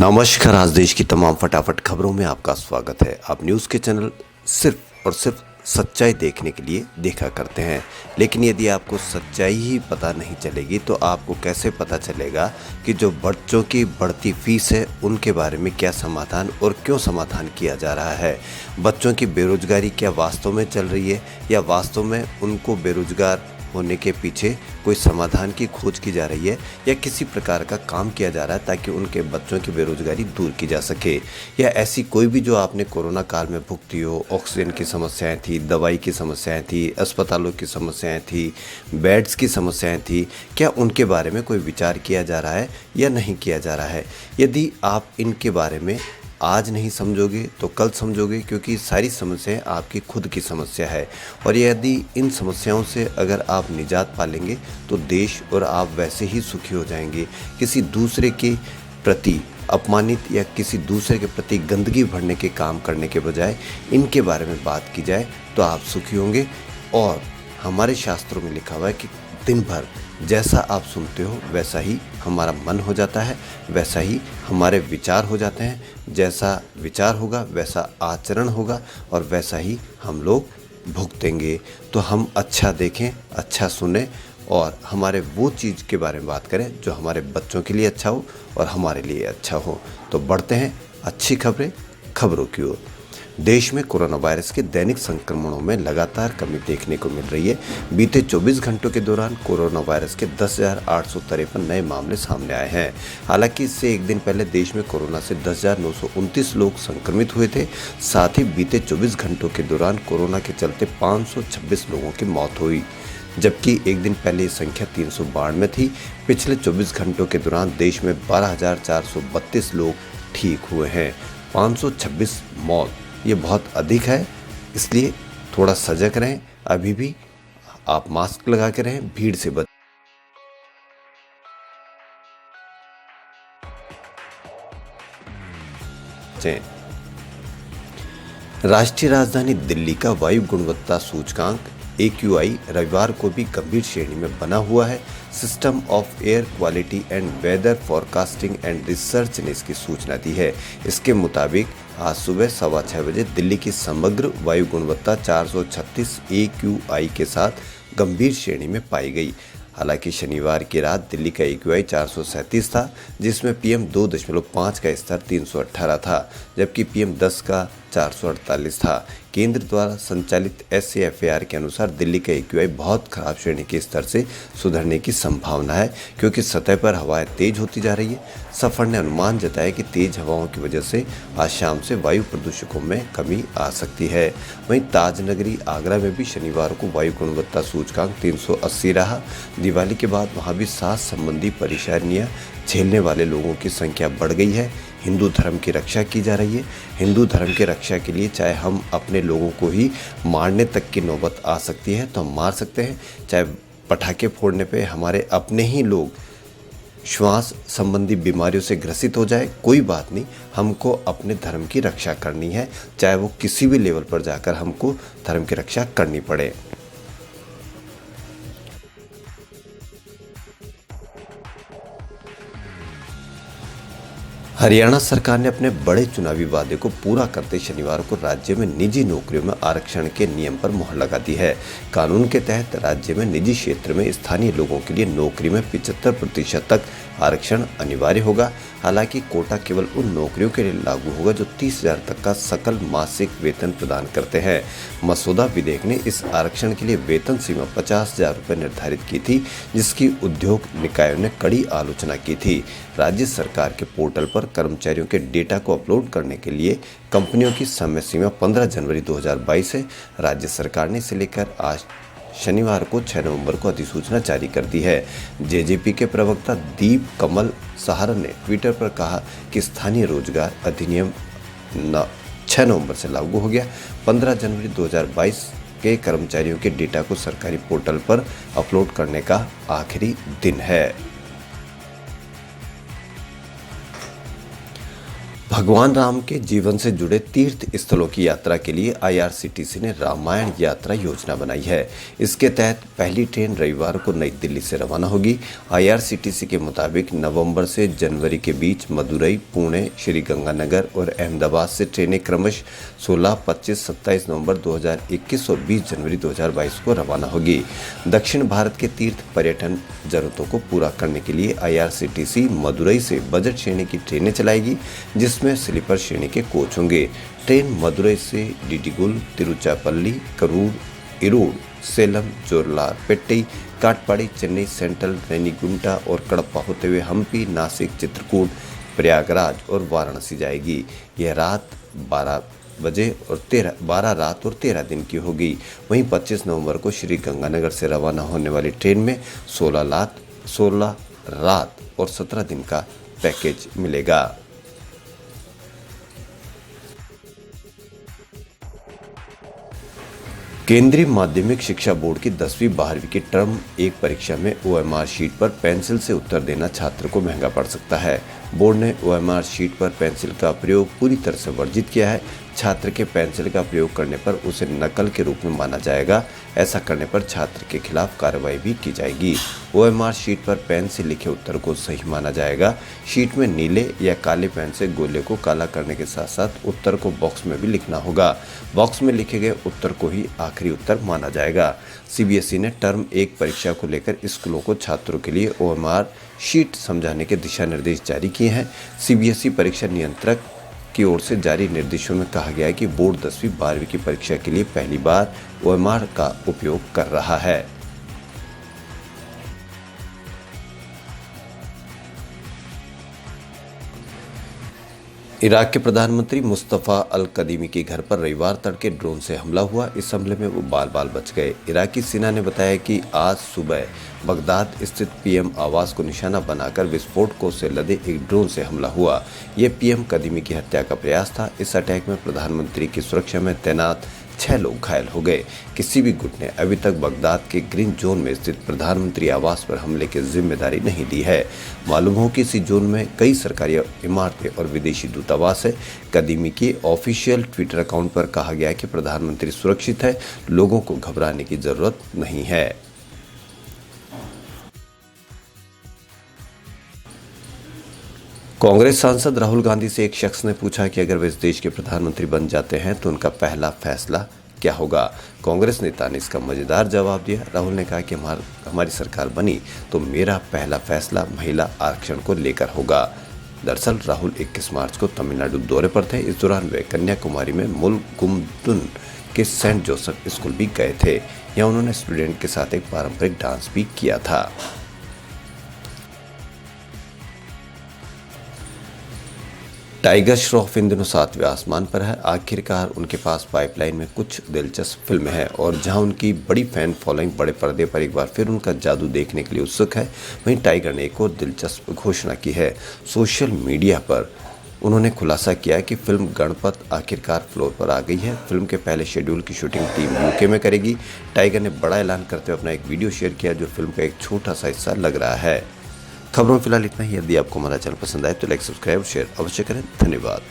नमस्कार। आज देश की तमाम फटाफट खबरों में आपका स्वागत है। आप न्यूज़ के चैनल सिर्फ और सिर्फ सच्चाई देखने के लिए देखा करते हैं, लेकिन यदि आपको सच्चाई ही पता नहीं चलेगी तो आपको कैसे पता चलेगा कि जो बच्चों की बढ़ती फीस है उनके बारे में क्या समाधान और क्यों समाधान किया जा रहा है। बच्चों की बेरोजगारी क्या वास्तव में चल रही है या वास्तव में उनको बेरोजगार होने के पीछे कोई समाधान की खोज की जा रही है या किसी प्रकार का काम किया जा रहा है ताकि उनके बच्चों की बेरोजगारी दूर की जा सके। या ऐसी कोई भी जो आपने कोरोना काल में भुगती हो, ऑक्सीजन की समस्याएं थी, दवाई की समस्याएं थी, अस्पतालों की समस्याएं थी, बेड्स की समस्याएं थी, क्या उनके बारे में कोई विचार किया जा रहा है या नहीं किया जा रहा है। यदि आप इनके बारे में आज नहीं समझोगे तो कल समझोगे, क्योंकि सारी समस्याएं आपकी खुद की समस्या है। और यदि इन समस्याओं से अगर आप निजात पालेंगे तो देश और आप वैसे ही सुखी हो जाएंगे। किसी दूसरे के प्रति अपमानित या किसी दूसरे के प्रति गंदगी भरने के काम करने के बजाय इनके बारे में बात की जाए तो आप सुखी होंगे। और हमारे शास्त्रों में लिखा हुआ है कि दिन भर जैसा आप सुनते हो वैसा ही हमारा मन हो जाता है, वैसा ही हमारे विचार हो जाते हैं। जैसा विचार होगा वैसा आचरण होगा और वैसा ही हम लोग भुगतेंगे। तो हम अच्छा देखें, अच्छा सुने और हमारे वो चीज़ के बारे में बात करें जो हमारे बच्चों के लिए अच्छा हो और हमारे लिए अच्छा हो। तो बढ़ते हैं अच्छी खबरों की ओर। देश में कोरोना वायरस के दैनिक संक्रमणों में लगातार कमी देखने को मिल रही है। बीते 24 घंटों के दौरान कोरोना वायरस के 10,853 नए मामले सामने आए हैं। हालांकि इससे एक दिन पहले देश में कोरोना से 10,929 लोग संक्रमित हुए थे। साथ ही बीते 24 घंटों के दौरान कोरोना के चलते 526 लोगों की मौत हुई, जबकि एक दिन पहले ये संख्या 392 थी। पिछले 24 घंटों के दौरान देश में 12,432 लोग ठीक हुए हैं। 526 मौत, ये बहुत अधिक है, इसलिए थोड़ा सजग रहें। अभी भी आप मास्क लगा के रहें, भीड़ से बचें। राष्ट्रीय राजधानी दिल्ली का वायु गुणवत्ता सूचकांक AQI रविवार को भी गंभीर श्रेणी में बना हुआ है। System of air quality and weather forecasting and research ने इसकी सूचना दी है। इसके मुताबिक आज सुबह 6:15 बजे दिल्ली की समग्र वायु गुणवत्ता 436 AQI के साथ गंभीर श्रेणी में पाई गई। हालांकि शनिवार की रात दिल्ली का AQI 437 था, जिसमें PM 2.5 का स्तर 318 था, जबकि PM 10 का 448 था। केंद्र द्वारा संचालित SAFAR के अनुसार दिल्ली का AQI बहुत खराब श्रेणी के स्तर से सुधरने की संभावना है, क्योंकि सतह पर हवाएं तेज होती जा रही है। सफर ने अनुमान जताया कि तेज हवाओं की वजह से आज शाम से वायु प्रदूषकों में कमी आ सकती है। वहीं ताजनगरी आगरा में भी शनिवार को वायु गुणवत्ता सूचकांक 380 रहा। दिवाली के बाद वहां भी सांस संबंधी परेशानियां झेलने वाले लोगों की संख्या बढ़ गई है। हिंदू धर्म की रक्षा की जा रही है। हिंदू धर्म की रक्षा के लिए चाहे हम अपने लोगों को ही मारने तक की नौबत आ सकती है तो हम मार सकते हैं। चाहे पटाखे फोड़ने पे हमारे अपने ही लोग श्वास संबंधी बीमारियों से ग्रसित हो जाए, कोई बात नहीं, हमको अपने धर्म की रक्षा करनी है, चाहे वो किसी भी लेवल पर जाकर हमको धर्म की रक्षा करनी पड़े। हरियाणा सरकार ने अपने बड़े चुनावी वादे को पूरा करते शनिवार को राज्य में निजी नौकरियों में आरक्षण के नियम पर मुहर लगा दी है। कानून के तहत राज्य में निजी क्षेत्र में स्थानीय लोगों के लिए नौकरी में 75% तक आरक्षण अनिवार्य होगा। हालांकि कोटा केवल उन नौकरियों के लिए लागू होगा जो 30,000 तक का सकल मासिक वेतन प्रदान करते हैं। मसौदा विधेयक ने इस आरक्षण के लिए वेतन सीमा 50,000 रुपये निर्धारित की थी, जिसकी उद्योग निकायों ने कड़ी आलोचना की थी। राज्य सरकार के पोर्टल पर कर्मचारियों के डेटा को अपलोड करने के लिए कंपनियों की समय सीमा 15 जनवरी 2022 है। राज्य सरकार ने इसे लेकर आज शनिवार को 6 नवंबर को अधिसूचना जारी कर दी है। जेजेपी के प्रवक्ता दीप कमल सहारण ने ट्विटर पर कहा कि स्थानीय रोजगार अधिनियम 6 नवंबर से लागू हो गया। 15 जनवरी 2022 के कर्मचारियों के डेटा को सरकारी पोर्टल पर अपलोड करने का आखिरी दिन है। भगवान राम के जीवन से जुड़े तीर्थ स्थलों की यात्रा के लिए आईआरसीटीसी ने रामायण यात्रा योजना बनाई है। इसके तहत पहली ट्रेन रविवार को नई दिल्ली से रवाना होगी। आईआरसीटीसी के मुताबिक नवंबर से जनवरी के बीच मदुरई, पुणे, श्री गंगानगर और अहमदाबाद से ट्रेनें क्रमशः 16, 25, 27 नवंबर 2021 और 20 जनवरी 2022 को रवाना होगी। दक्षिण भारत के तीर्थ पर्यटन जरूरतों को पूरा करने के लिए आईआरसीटीसी मदुरई से बजट श्रेणी की ट्रेनें चलाएगी, जिसमें स्लीपर श्रेणी के कोच होंगे। ट्रेन मदुरई से डिडिगुल, तिरुचिरापल्ली, करूर, इरोड, सेलम, जोरलारपेट्टी, काटपाड़ी, चेन्नई सेंट्रल, रेनीगुंटा और कड़प्पा होते हुए हम्पी, नासिक, चित्रकूट, प्रयागराज और वाराणसी जाएगी। यह रात 12 रात और 13 दिन की होगी। वहीं 25 नवंबर को श्री गंगानगर से रवाना होने वाली ट्रेन में 16 रात और 17 दिन का पैकेज मिलेगा। केंद्रीय माध्यमिक शिक्षा बोर्ड की 10वीं 12वीं की टर्म 1 परीक्षा में ओएमआर शीट पर पेंसिल से उत्तर देना छात्र को महंगा पड़ सकता है। बोर्ड ने ओएमआर शीट पर पेंसिल का प्रयोग पूरी तरह से वर्जित किया है। छात्र के पेंसिल का प्रयोग करने पर उसे नकल के रूप में माना जाएगा। ऐसा करने पर छात्र के खिलाफ कार्रवाई भी की जाएगी। ओएमआर शीट पर पेन से लिखे उत्तर को सही माना जाएगा। शीट में नीले या काले पेन से गोले को काला करने के साथ साथ उत्तर को बॉक्स में भी लिखना होगा। बॉक्स में लिखे गए उत्तर को ही आखिरी उत्तर माना जाएगा। सीबीएसई ने टर्म 1 परीक्षा को लेकर स्कूलों को छात्रों के लिए ओएमआर शीट समझाने के दिशा निर्देश जारी किए हैं। सीबीएसई परीक्षा नियंत्रक की ओर से जारी निर्देशों में कहा गया है कि बोर्ड 10वीं 12वीं की परीक्षा के लिए पहली बार ओएमआर का उपयोग कर रहा है। इराक के प्रधानमंत्री मुस्तफ़ा अल कदीमी के घर पर रविवार तड़के ड्रोन से हमला हुआ। इस हमले में वो बाल बच गए। इराकी सेना ने बताया कि आज सुबह बगदाद स्थित पीएम आवास को निशाना बनाकर विस्फोटकों से लदे एक ड्रोन से हमला हुआ। यह पीएम कदीमी की हत्या का प्रयास था। इस अटैक में प्रधानमंत्री की सुरक्षा में तैनात 6 लोग घायल हो गए। किसी भी गुट ने अभी तक बगदाद के ग्रीन जोन में स्थित प्रधानमंत्री आवास पर हमले की जिम्मेदारी नहीं ली है। मालूम हो कि इसी जोन में कई सरकारी इमारतें और विदेशी दूतावास है। कदीमी के ऑफिशियल ट्विटर अकाउंट पर कहा गया कि प्रधानमंत्री सुरक्षित है, लोगों को घबराने की जरूरत नहीं है। कांग्रेस सांसद राहुल गांधी से एक शख्स ने पूछा कि अगर वे इस देश के प्रधानमंत्री बन जाते हैं तो उनका पहला फैसला क्या होगा। कांग्रेस नेता ने इसका मजेदार जवाब दिया। राहुल ने कहा कि हमारी सरकार बनी तो मेरा पहला फैसला महिला आरक्षण को लेकर होगा। दरअसल राहुल 21 मार्च को तमिलनाडु दौरे पर थे। इस दौरान वे कन्याकुमारी में मुलगुमदुन के सेंट जोसेफ स्कूल भी गए थे। यहाँ उन्होंने स्टूडेंट के साथ एक पारंपरिक डांस भी किया था। टाइगर श्रॉफ इन दिनों 7वें आसमान पर है। आखिरकार उनके पास पाइपलाइन में कुछ दिलचस्प फिल्में हैं और जहां उनकी बड़ी फैन फॉलोइंग बड़े पर्दे पर एक बार फिर उनका जादू देखने के लिए उत्सुक है, वहीं टाइगर ने एक और दिलचस्प घोषणा की है। सोशल मीडिया पर उन्होंने खुलासा किया कि फिल्म गणपत आखिरकार फ्लोर पर आ गई है। फिल्म के पहले शेड्यूल की शूटिंग टीम यूके में करेगी। टाइगर ने बड़ा ऐलान करते हुए अपना एक वीडियो शेयर किया जो फिल्म का एक छोटा सा हिस्सा लग रहा है। खबरों में फिलहाल इतना ही। यदि आपको हमारा चैनल पसंद आए तो लाइक, सब्सक्राइब और शेयर अवश्य करें। धन्यवाद।